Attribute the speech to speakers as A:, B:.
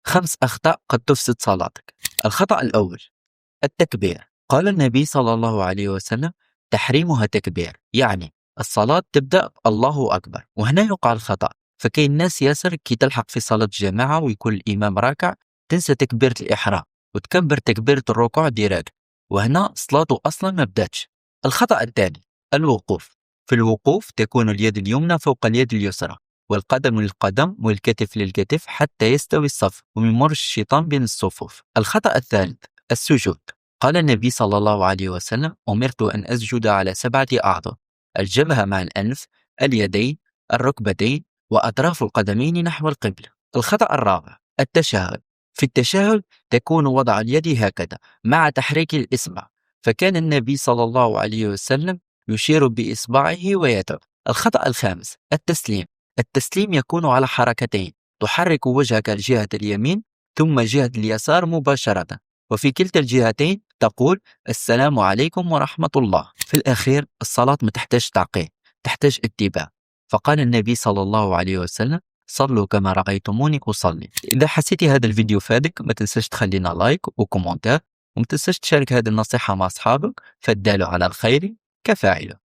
A: 5 أخطاء قد تفسد صلاتك. الخطأ الأول: التكبير. قال النبي صلى الله عليه وسلم: تحريمها تكبير، يعني الصلاة تبدأ الله أكبر. وهنا يقع الخطأ، فكاين الناس ياسر كي تلحق في صلاة الجماعة ويكون الإمام راكع تنسى تكبيرة الإحرام وتكبر تكبيرة الركوع ديراكت، وهنا صلاته أصلا ما بداتش. الخطأ الثاني: الوقوف. في الوقوف تكون اليد اليمنى فوق اليد اليسرى، والقدم للقدم والكتف للكتف حتى يستوي الصف ومن مر الشيطان بين الصفوف. الخطأ الثالث: السجود. قال النبي صلى الله عليه وسلم: أمرت أن أسجد على 7 أعضاء: الجبهة مع الأنف، اليدين، الركبتين، وأطراف القدمين نحو القبلة. الخطأ الرابع: التشهد. في التشهد تكون وضع اليد هكذا مع تحريك الإصبع، فكان النبي صلى الله عليه وسلم يشير بإصبعه ويده. الخطأ الخامس: التسليم. التسليم يكون على حركتين: تحرك وجهك جهة اليمين ثم جهة اليسار مباشرة، وفي كلتا الجهتين تقول السلام عليكم ورحمة الله. في الأخير الصلاة ما تحتاج تعقيد، تحتاج اتباع، فقال النبي صلى الله عليه وسلم: صلوا كما رأيتموني أصلي. إذا حسيتي هذا الفيديو فادك ما تنساش تخلينا لايك وكومنتار، وما تنساش تشارك هذه النصيحة مع أصحابك، فالدال على الخير كفاعله.